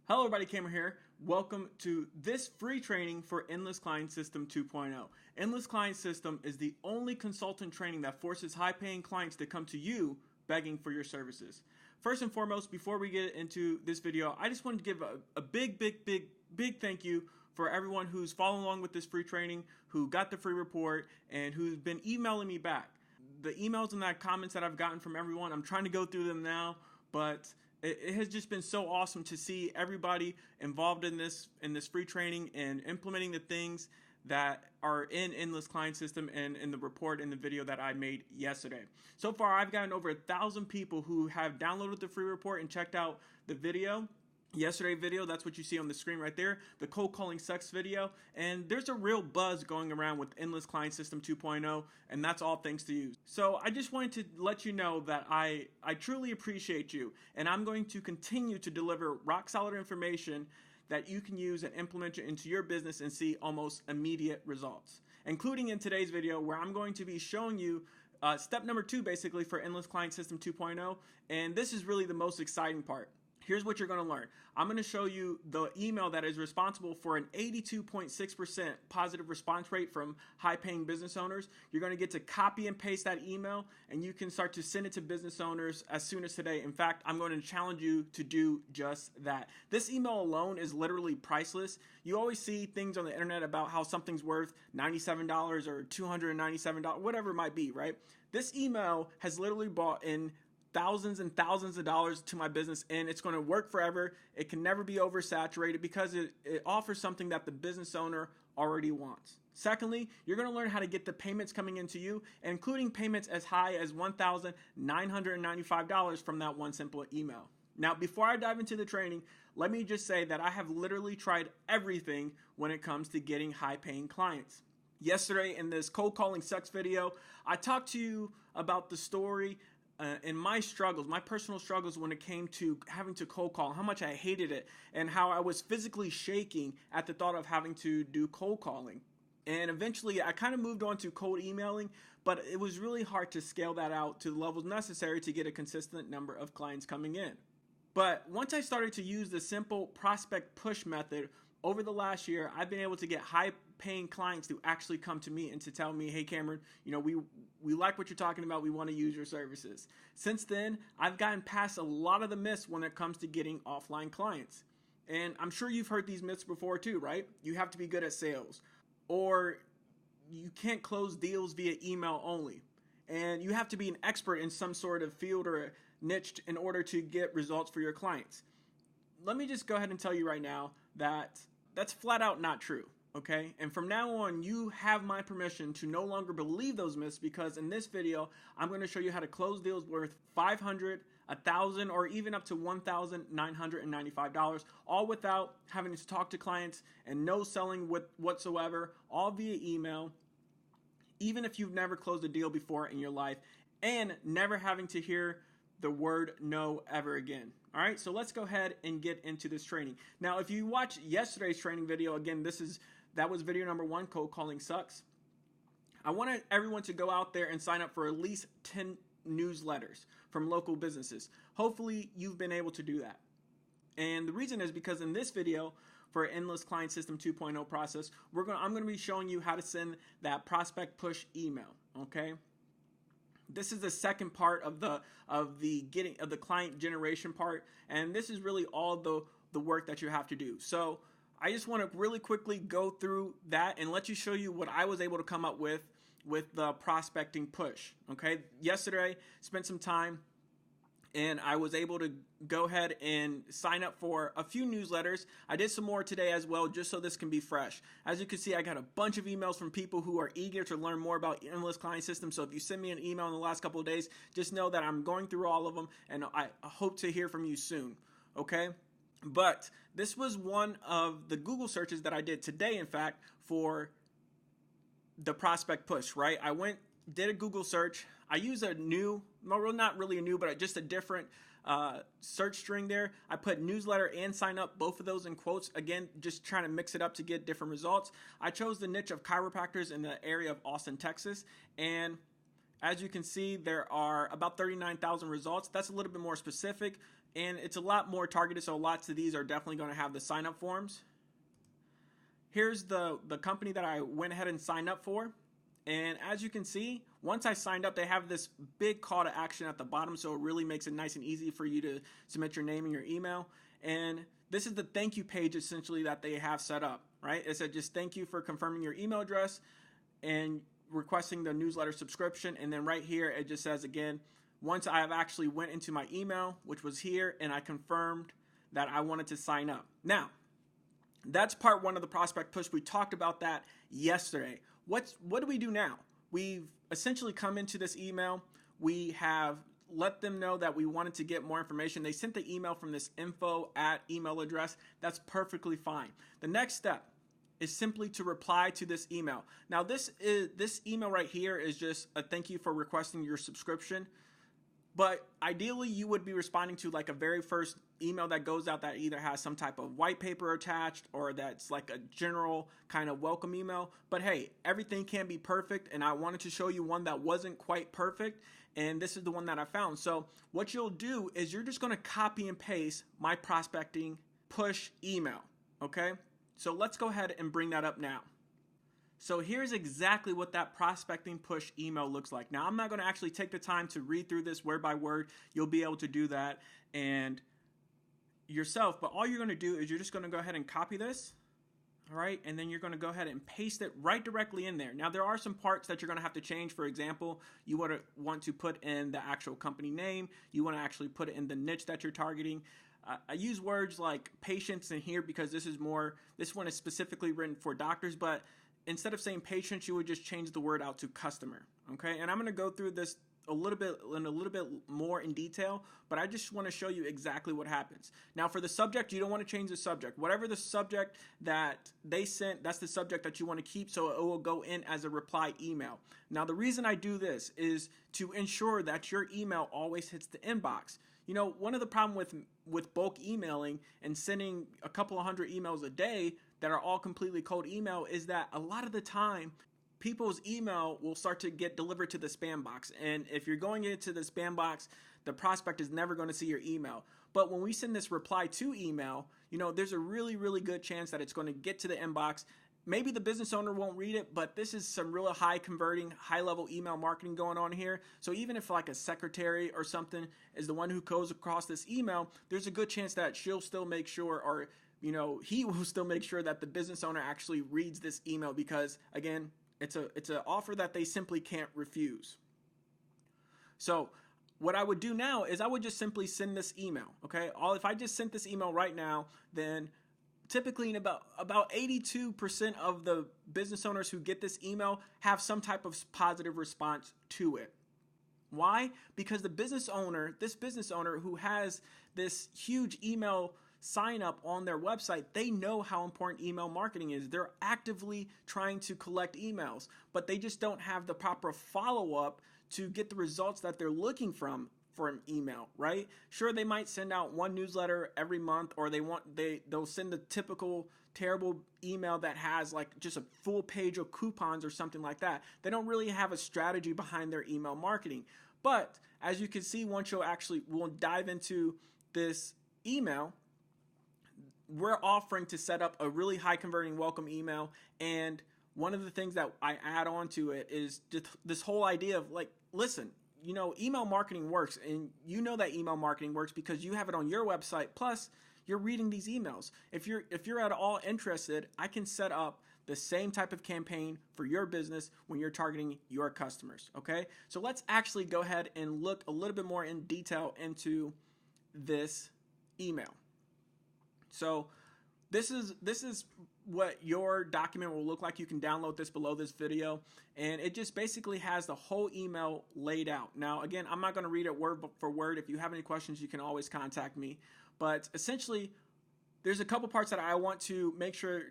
Hello everybody, Cameron here. Welcome to this free training for Endless Client System 2.0. Endless Client System is the only consultant training that forces high-paying clients to come to you begging for your services. First and foremost, before we get into this video, I just wanted to give a big thank you for everyone who's following along with this free training, who got the free report, and who's been emailing me back. The emails and the comments that I've gotten from everyone, I'm trying to go through them now, but it has just been so awesome to see everybody involved in this free training and implementing the things that are in Endless Client System and in the report in the video that I made yesterday. So far, I've gotten over 1,000 people who have downloaded the free report and checked out the video. Yesterday video, that's what you see on the screen right there, the cold calling sucks video, and there's a real buzz going around with Endless Client System 2.0, and that's all thanks to you. So I just wanted to let you know that I truly appreciate you, and I'm going to continue to deliver rock solid information that you can use and implement it into your business and see almost immediate results, including in today's video where I'm going to be showing you step number 2 basically for Endless Client System 2.0, and this is really the most exciting part. Here's what you're going to learn. I'm going to show you the email that is responsible for an 82.6% positive response rate from high-paying business owners. You're going to get to copy and paste that email, and you can start to send it to business owners as soon as today. In fact, I'm going to challenge you to do just that. This email alone is literally priceless. You always see things on the internet about how something's worth $97 or $297, whatever it might be, right? This email has literally brought in thousands and thousands of dollars to my business, and it's going to work forever. It can never be oversaturated because it offers something that the business owner already wants. Secondly, you're going to learn how to get the payments coming into you, including payments as high as $1,995 from that one simple email. Now, before I dive into the training, let me just say that I have literally tried everything when it comes to getting high-paying clients. Yesterday in this cold calling sucks video, I talked to you about the story and my struggles, my personal struggles when it came to having to cold call, how much I hated it, and how I was physically shaking at the thought of having to do cold calling. And eventually I kind of moved on to cold emailing, but it was really hard to scale that out to the levels necessary to get a consistent number of clients coming in. But once I started to use the simple prospect push method, over the last year, I've been able to get high-paying clients to actually come to me and to tell me, hey, Cameron, you know, we like what you're talking about. We want to use your services. Since then, I've gotten past a lot of the myths when it comes to getting offline clients. And I'm sure you've heard these myths before too, right? You have to be good at sales, or you can't close deals via email only. And you have to be an expert in some sort of field or niche in order to get results for your clients. Let me just go ahead and tell you right now that that's flat out not true, okay? And from now on, you have my permission to no longer believe those myths, because in this video, I'm going to show you how to close deals worth $500, $1,000, or even up to $1,995, all without having to talk to clients and no selling whatsoever, all via email, even if you've never closed a deal before in your life, and never having to hear the word no ever again. All right, so let's go ahead and get into this training. Now, if you watch yesterday's training video, again, that was video number 1, cold calling sucks. I wanted everyone to go out there and sign up for at least 10 newsletters from local businesses. Hopefully, you've been able to do that. And the reason is because in this video for Endless Client System 2.0 process, I'm going to be showing you how to send that prospect push email, okay? This is the second part of the client generation part, and this is really all the work that you have to do. So I just want to really quickly go through that and let you show you what I was able to come up with the prospecting push. Okay, yesterday spent some time, and I was able to go ahead and sign up for a few newsletters. I did some more today as well, just so this can be fresh. As you can see, I got a bunch of emails from people who are eager to learn more about Endless Client System. So if you send me an email in the last couple of days, just know that I'm going through all of them, and I hope to hear from you soon, okay? But this was one of the Google searches that I did today, in fact, for the prospect push, right? I did a Google search. I use a new, well, not really a new, but just a different search string there. I put newsletter and sign up, both of those in quotes. Again, just trying to mix it up to get different results. I chose the niche of chiropractors in the area of Austin, Texas, and as you can see, there are about 39,000 results. That's a little bit more specific. and it's a lot more targeted, so lots of these are definitely going to have the sign up forms. Here's the company that I went ahead and signed up for. And as you can see, once I signed up, they have this big call to action at the bottom, so it really makes it nice and easy for you to submit your name and your email. And this is the thank you page essentially that they have set up, right? It said just thank you for confirming your email address and requesting the newsletter subscription. And then right here, it just says again, once I have actually went into my email, which was here, and I confirmed that I wanted to sign up. Now, that's part one of the prospect push. We talked about that yesterday. What do we do now? We've essentially come into this email. We have let them know that we wanted to get more information. They sent the email from this info@email address. That's perfectly fine. The next step is simply to reply to this email. Now, this email right here is just a thank you for requesting your subscription. But ideally, you would be responding to like a very first email that goes out that either has some type of white paper attached or that's like a general kind of welcome email. But hey, everything can be perfect, and I wanted to show you one that wasn't quite perfect, and this is the one that I found. So what you'll do is you're just going to copy and paste my prospecting push email, okay? So let's go ahead and bring that up now. So here's exactly what that prospecting push email looks like. Now, I'm not going to actually take the time to read through this word by word. You'll be able to do that and yourself, but all you're going to do is you're just going to go ahead and copy this, all right? And then you're going to go ahead and paste it right directly in there. Now, there are some parts that you're going to have to change. For example, you want to put in the actual company name. You want to actually put it in the niche that you're targeting. I use words like patients in here because this one is specifically written for doctors, but instead of saying patients, you would just change the word out to customer, okay? And I'm going to go through this a little bit more in detail, but I just want to show you exactly what happens. Now, for the subject, you don't want to change the subject. Whatever the subject that they sent, that's the subject that you want to keep, so it will go in as a reply email. Now, the reason I do this is to ensure that your email always hits the inbox. You know, one of the problems with bulk emailing and sending a couple of hundred emails a day that are all completely cold email is that a lot of the time people's email will start to get delivered to the spam box. And if you're going into the spam box, the prospect is never going to see your email. But when we send this reply to email, you know, there's a really, really good chance that it's going to get to the inbox. Maybe the business owner won't read it, but this is some really high converting, high level email marketing going on here. So even if like a secretary or something is the one who goes across this email, there's a good chance that she'll still make sure, or you know, he will still make sure that the business owner actually reads this email because again, it's an offer that they simply can't refuse. So what I would do now is I would just simply send this email, okay? If I just sent this email right now, then typically in about 82% of the business owners who get this email have some type of positive response to it. Why? Because this business owner who has this huge email sign up on their website, they know how important email marketing is. They're actively trying to collect emails, but they just don't have the proper follow-up to get the results that they're looking for an email, right? Sure, they might send out one newsletter every month, or they'll send the typical terrible email that has like just a full page of coupons or something like that. They don't really have a strategy behind their email marketing. But as you can see, once we'll dive into this email, we're offering to set up a really high converting welcome email. And one of the things that I add on to it is just this whole idea of like, listen, you know, email marketing works, and you know that email marketing works because you have it on your website. Plus, you're reading these emails. If you're at all interested, I can set up the same type of campaign for your business when you're targeting your customers. Okay, so let's actually go ahead and look a little bit more in detail into this email. So this is what your document will look like. You can download this below this video, and it just basically has the whole email laid out. Now, again, I'm not going to read it word for word. If you have any questions, you can always contact me. But essentially, there's a couple parts that I want to make sure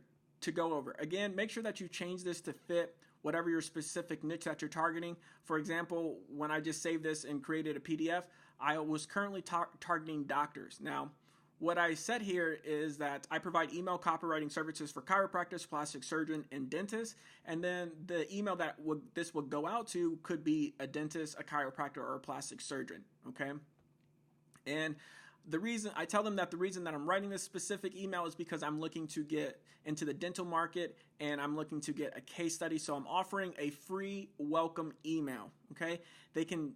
to go over. Again, make sure that you change this to fit whatever your specific niche that you're targeting. For example, when I just saved this and created a PDF, I was currently targeting doctors. Now, what I said here is that I provide email copywriting services for chiropractors, plastic surgeon, and dentists. And then the email that this would go out to could be a dentist, a chiropractor, or a plastic surgeon, okay? And I tell them that the reason that I'm writing this specific email is because I'm looking to get into the dental market and I'm looking to get a case study. So I'm offering a free welcome email. Okay. They can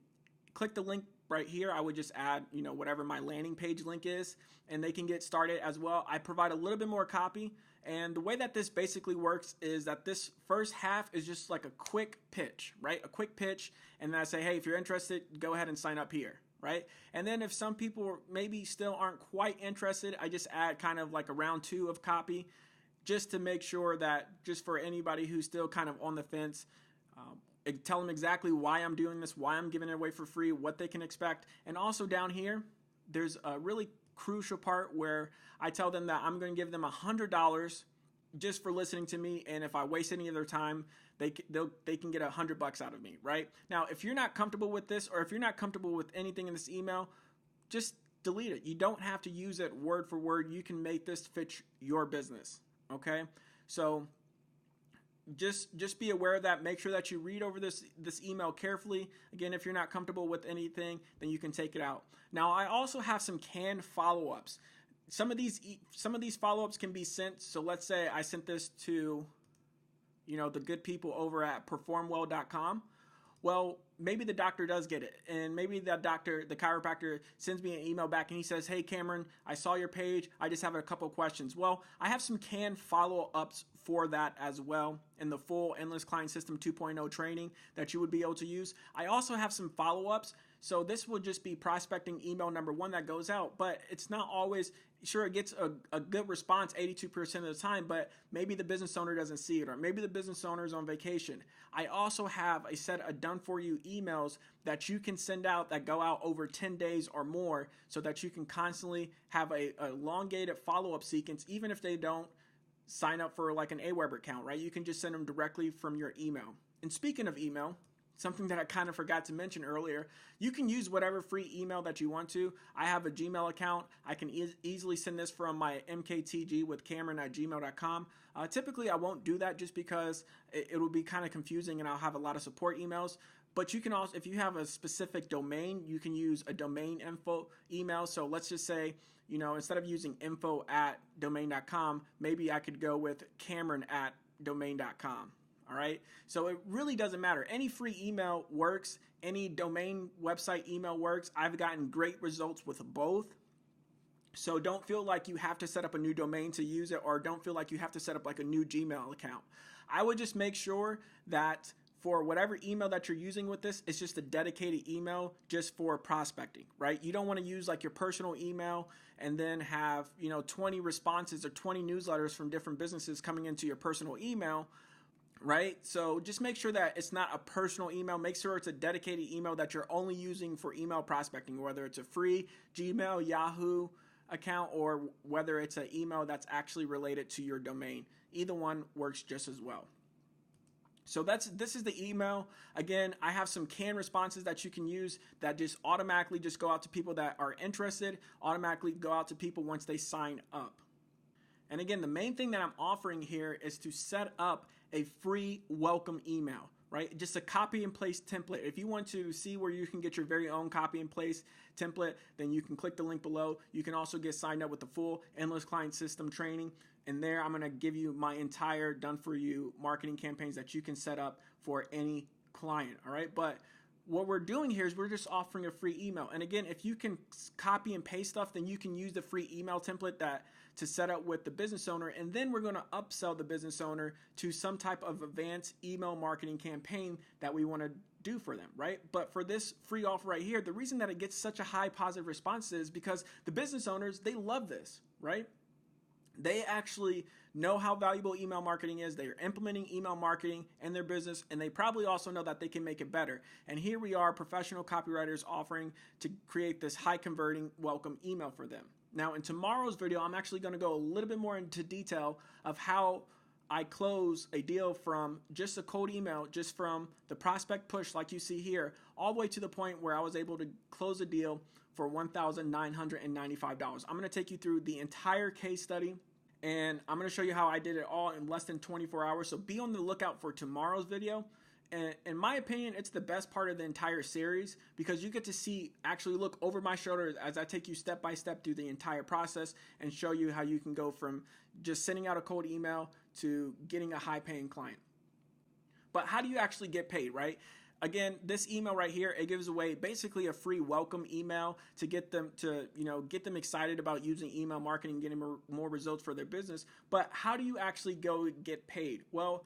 click the link right here. I would just add, whatever my landing page link is, and they can get started as well. I provide a little bit more copy. And the way that this basically works is that this first half is just like a quick pitch, right? A quick pitch. And then I say, hey, if you're interested, go ahead and sign up here, right? And then if some people maybe still aren't quite interested, I just add kind of like a round 2 of copy just to make sure that just for anybody who's still kind of on the fence, tell them exactly why I'm doing this, why I'm giving it away for free, what they can expect. And also down here, there's a really crucial part where I tell them that I'm going to give them $100 just for listening to me, and if I waste any of their time, they can get $100 out of me, right? Now, if you're not comfortable with this, or if you're not comfortable with anything in this email, just delete it. You don't have to use it word for word. You can make this fit your business, okay? So just be aware of that. Make sure that you read over this email carefully. Again, if you're not comfortable with anything, then you can take it out. Now, I also have some canned follow-ups. Some of these follow-ups can be sent. So let's say I sent this to, the good people over at performwell.com. Well, maybe the doctor does get it, and maybe the chiropractor sends me an email back and he says, hey, Cameron, I saw your page. I just have a couple of questions. Well, I have some canned follow-ups for that as well in the full Endless Client System 2.0 training that you would be able to use. I also have some follow-ups. So this will just be prospecting email number 1 that goes out, but it's not always, sure, it gets a good response 82% of the time, but maybe the business owner doesn't see it, or maybe the business owner is on vacation. I also have a set of done-for-you emails that you can send out that go out over 10 days or more so that you can constantly have a elongated follow-up sequence, even if they don't sign up for like an Aweber account, right? You can just send them directly from your email. And speaking of email, something that I kind of forgot to mention earlier, you can use whatever free email that you want to. I have a Gmail account. I can easily send this from my mktg with Cameron@gmail.com. Typically, I won't do that just because it will be kind of confusing and I'll have a lot of support emails. But you can also, if you have a specific domain, you can use a domain info email. So let's just say, instead of using info@domain.com, maybe I could go with Cameron@domain.com. All right. So it really doesn't matter. Any free email works. Any domain website email works. I've gotten great results with both. So don't feel like you have to set up a new domain to use it, or don't feel like you have to set up like a new Gmail account. I would just make sure that for whatever email that you're using with this, it's just a dedicated email just for prospecting, right? You don't want to use like your personal email and then have, 20 responses or 20 newsletters from different businesses coming into your personal email. Right? So just make sure that it's not a personal email. Make sure it's a dedicated email that you're only using for email prospecting, whether it's a free Gmail, Yahoo account, or whether it's an email that's actually related to your domain. Either one works just as well. So this is the email. Again, I have some canned responses that you can use that just automatically just go out to people that are interested, automatically go out to people once they sign up. And again, the main thing that I'm offering here is to set up a free welcome email, right? Just a copy and paste template. If you want to see where you can get your very own copy and paste template, then you can click the link below. You can also get signed up with the full Endless Client System training. And there I'm going to give you my entire done-for-you marketing campaigns that you can set up for any client, all right? But what we're doing here is we're just offering a free email. And again, if you can copy and paste stuff, then you can use the free email template to set up with the business owner. And then we're going to upsell the business owner to some type of advanced email marketing campaign that we want to do for them, right? But for this free offer right here, the reason that it gets such a high positive response is because the business owners, they love this, right? They actually know how valuable email marketing is. They are implementing email marketing in their business, and they probably also know that they can make it better. And here we are, professional copywriters offering to create this high converting welcome email for them. Now, in tomorrow's video, I'm actually going to go a little bit more into detail of how I close a deal from just a cold email, just from the prospect push like you see here, all the way to the point where I was able to close a deal for $1,995. I'm going to take you through the entire case study, and I'm going to show you how I did it all in less than 24 hours. So be on the lookout for tomorrow's video. And in my opinion, it's the best part of the entire series because you get to actually look over my shoulder as I take you step by step through the entire process and show you how you can go from just sending out a cold email to getting a high paying client. But how do you actually get paid, right? Again, this email right here, it gives away basically a free welcome email to get them excited about using email marketing, getting more results for their business. But how do you actually go get paid? Well,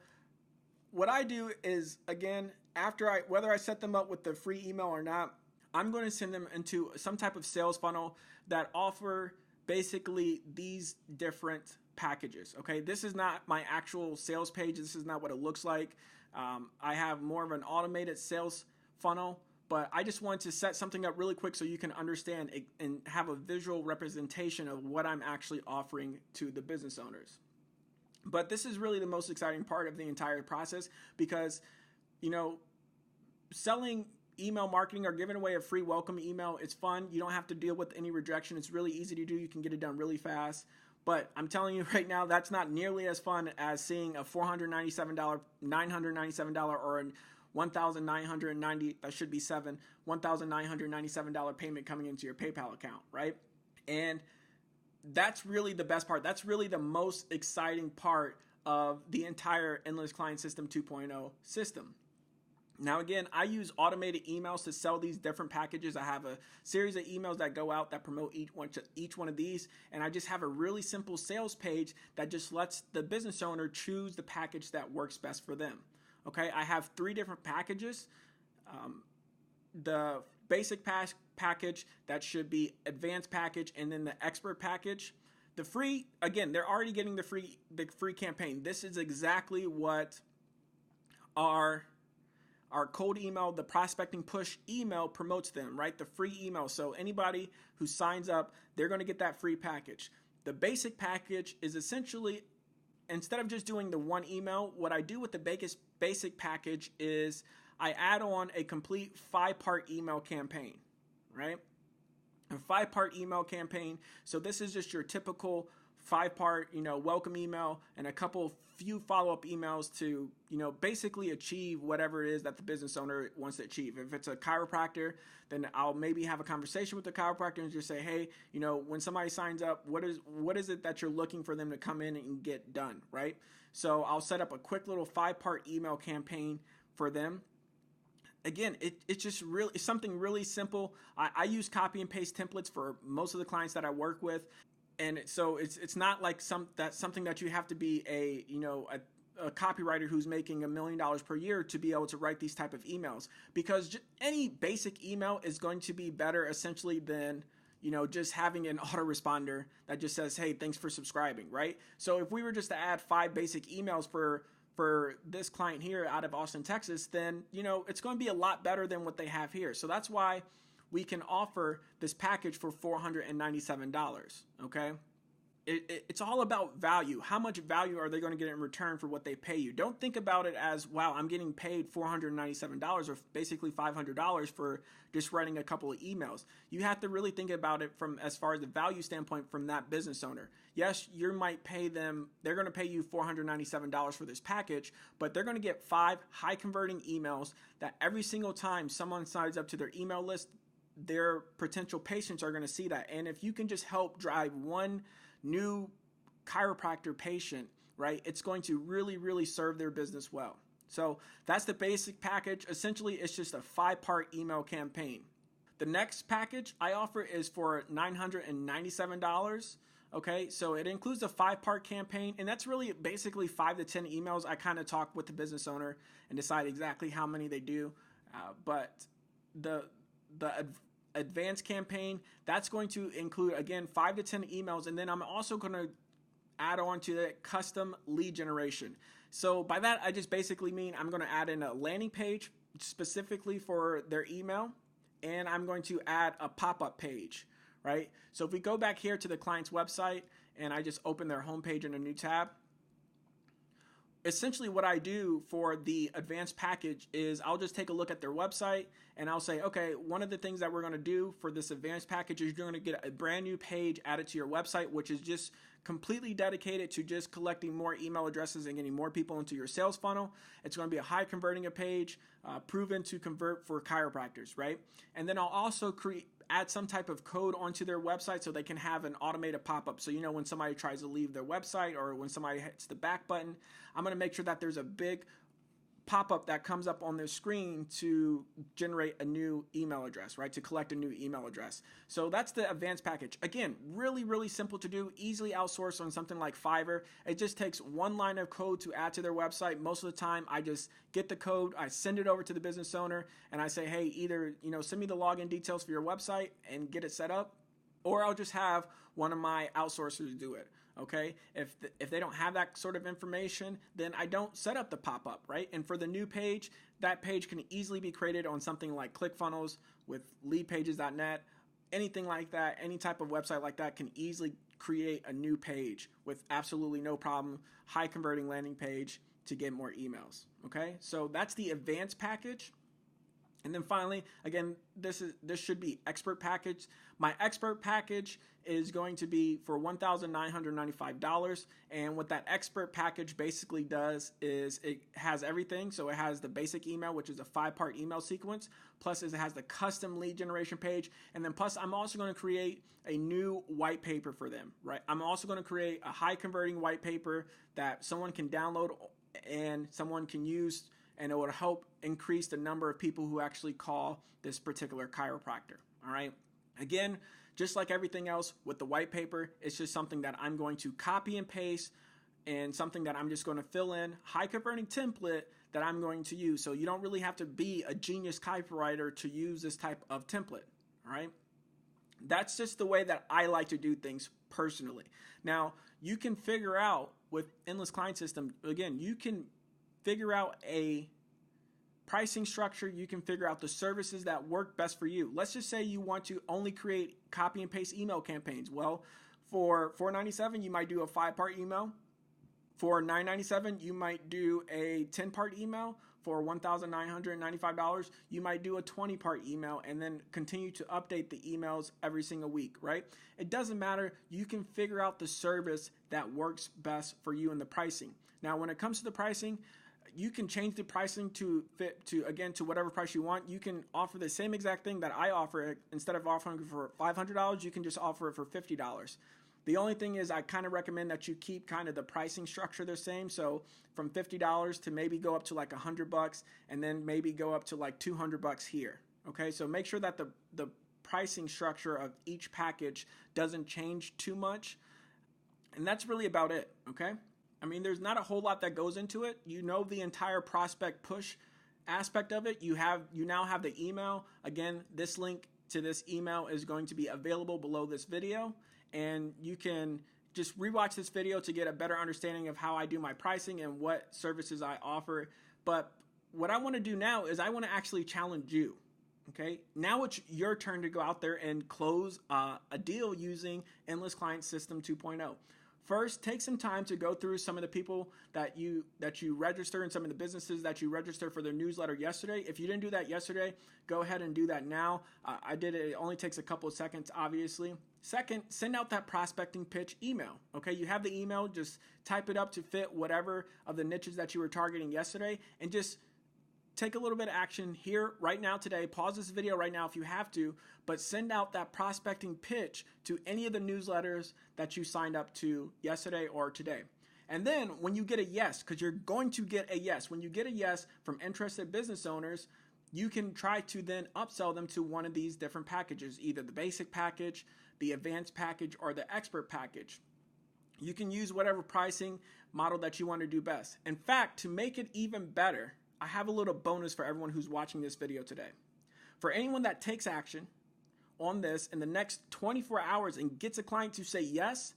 what I do is, again, whether I set them up with the free email or not, I'm going to send them into some type of sales funnel that offer basically these different packages. Okay, this is not my actual sales page. This is not what it looks like. I have more of an automated sales funnel, but I just want to set something up really quick so you can understand and have a visual representation of what I'm actually offering to the business owners. But this is really the most exciting part of the entire process because, selling email marketing or giving away a free welcome email, it's fun. You don't have to deal with any rejection. It's really easy to do. You can get it done really fast. But I'm telling you right now, that's not nearly as fun as seeing a $497, $997, or a $1,990, that should be $1,997 payment coming into your PayPal account, right? And that's really the best part. That's really the most exciting part of the entire Endless Client System 2.0 system. Now, again, I use automated emails to sell these different packages. I have a series of emails that go out that promote each one of these, and I just have a really simple sales page that just lets the business owner choose the package that works best for them. Okay, I have 3 different packages. The basic package, that should be advanced package, and then the expert package. The free, again, they're already getting the free campaign. This is exactly what our cold email, the prospecting push email promotes them, right? The free email. So anybody who signs up, they're going to get that free package. The basic package is essentially, instead of just doing the one email, what I do with the basic package is I add on a complete 5-part email campaign, right? A 5-part email campaign. So this is just your typical 5-part, welcome email and a few follow-up emails to, basically achieve whatever it is that the business owner wants to achieve. If it's a chiropractor, then I'll maybe have a conversation with the chiropractor and just say, hey, when somebody signs up, what is it that you're looking for them to come in and get done, right? So I'll set up a quick little 5-part email campaign for them. Again, it's just it's something really simple. I use copy and paste templates for most of the clients that I work with. And so it's not like something that you have to be a copywriter who's making $1 million per year to be able to write these type of emails, because any basic email is going to be better essentially than just having an autoresponder that just says, hey, thanks for subscribing, right? So if we were just to add 5 basic emails for this client here out of Austin, Texas, then it's going to be a lot better than what they have here. So that's why we can offer this package for $497, okay? It's all about value. How much value are they going to get in return for what they pay you? Don't think about it as, wow, I'm getting paid $497 or basically $500 for just writing a couple of emails. You have to really think about it from as far as the value standpoint from that business owner. Yes, you might pay them, they're going to pay you $497 for this package, but they're going to get 5 high converting emails that every single time someone signs up to their email list, their potential patients are going to see that. And if you can just help drive one new chiropractor patient, right, it's going to really, really serve their business well. So that's the basic package. Essentially, it's just a 5-part email campaign. The next package I offer is for $997. Okay, so it includes a 5-part campaign, and that's really basically 5 to 10 emails. I kind of talk with the business owner and decide exactly how many they do. But the advanced campaign, that's going to include, again, 5 to 10 emails, and then I'm also going to add on to the custom lead generation. So by that, I just basically mean I'm going to add in a landing page specifically for their email, and I'm going to add a pop-up page, right? So if we go back here to the client's website and I just open their homepage in a new tab, essentially what I do for the advanced package is I'll just take a look at their website and I'll say, okay, one of the things that we're going to do for this advanced package is you're going to get a brand new page added to your website, which is just completely dedicated to just collecting more email addresses and getting more people into your sales funnel. It's going to be a high converting page, proven to convert for chiropractors, right? And then I'll also add some type of code onto their website so they can have an automated pop-up. So, when somebody tries to leave their website or when somebody hits the back button, I'm going to make sure that there's a big pop-up that comes up on their screen to generate a new email address, right? To collect a new email address. So that's the advanced package. Again, really, really simple to do, easily outsourced on something like Fiverr. It just takes one line of code to add to their website. Most of the time, I just get the code, I send it over to the business owner, and I say, hey, either, send me the login details for your website and get it set up, or I'll just have one of my outsourcers do it. Okay, if they don't have that sort of information, then I don't set up the pop-up, right? And for the new page, that page can easily be created on something like ClickFunnels with leadpages.net, anything like that, any type of website like that can easily create a new page with absolutely no problem, high converting landing page to get more emails, okay? So that's the advanced package. And then finally, again, this should be expert package. My expert package is going to be for $1,995. And what that expert package basically does is it has everything. So it has the basic email, which is a 5-part email sequence. Plus it has the custom lead generation page. And then plus I'm also going to create a new white paper for them, right? I'm also going to create a high converting white paper that someone can download and someone can use, and it would help increase the number of people who actually call this particular chiropractor, all right? Again, just like everything else with the white paper, it's just something that I'm going to copy and paste and something that I'm just going to fill in, high converting template that I'm going to use. So you don't really have to be a genius copywriter to use this type of template, all right? That's just the way that I like to do things personally. Now, you can figure out with Endless Client System, again, you can figure out a pricing structure. You can figure out the services that work best for you. Let's just say you want to only create copy and paste email campaigns. Well, for $497, you might do a 5-part email. For $997, you might do a 10-part email. For $1,995, you might do a 20-part email and then continue to update the emails every single week, right? It doesn't matter. You can figure out the service that works best for you in the pricing. Now, when it comes to the pricing, you can change the pricing to fit to whatever price you want. You can offer the same exact thing that I offer. Instead of offering for $500, you can just offer it for $50. The only thing is I kind of recommend that you keep kind of the pricing structure the same. So from $50 to maybe go up to like $100 and then maybe go up to like $200 here. Okay, so make sure that the pricing structure of each package doesn't change too much. And that's really about it, okay? I mean, there's not a whole lot that goes into it. You know the entire prospect push aspect of it. You now have the email. Again, this link to this email is going to be available below this video. And you can just rewatch this video to get a better understanding of how I do my pricing and what services I offer. But what I want to do now is I want to actually challenge you. Okay, now it's your turn to go out there and close a deal using Endless Client System 2.0. First, take some time to go through some of the people that you register and some of the businesses that you register for their newsletter yesterday. If you didn't do that yesterday, go ahead and do that now. I did it. It only takes a couple of seconds, obviously. Second, send out that prospecting pitch email. Okay, you have the email. Just type it up to fit whatever of the niches that you were targeting yesterday, and just take a little bit of action here right now today. Pause this video right now if you have to, but send out that prospecting pitch to any of the newsletters that you signed up to yesterday or today. And then when you get a yes, because you're going to get a yes, when you get a yes from interested business owners, you can try to then upsell them to one of these different packages, either the basic package, the advanced package, or the expert package. You can use whatever pricing model that you want to do best. In fact, to make it even better, I have a little bonus for everyone who's watching this video today. For anyone that takes action on this in the next 24 hours and gets a client to say yes,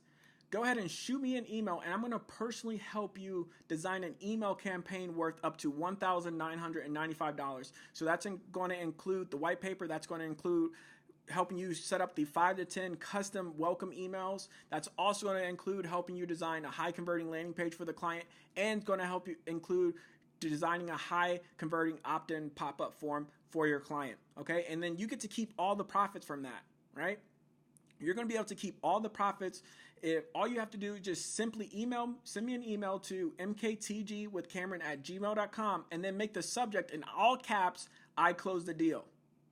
go ahead and shoot me an email, and I'm going to personally help you design an email campaign worth up to $1,995. So that's going to include the white paper. That's going to include helping you set up the 5 to 10 custom welcome emails. That's also going to include helping you design a high converting landing page for the client, and going to help you include designing a high converting opt-in pop-up form for your client, okay? And then you get to keep all the profits from that, right? You're going to be able to keep all the profits If all you have to do is just simply send me an email to mktgwithcameron@gmail.com and then make the subject in all caps, I close the deal.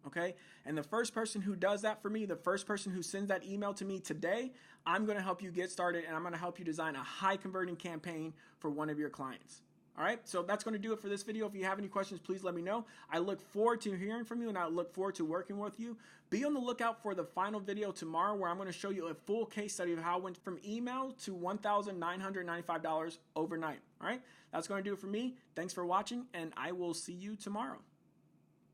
Okay? And the first person who does that for me, the first person who sends that email to me today, I'm going to help you get started and I'm going to help you design a high converting campaign for one of your clients. All right, so that's going to do it for this video. If you have any questions, please let me know. I look forward to hearing from you and I look forward to working with you. Be on the lookout for the final video tomorrow where I'm going to show you a full case study of how I went from email to $1,995 overnight. All right, that's going to do it for me. Thanks for watching and I will see you tomorrow.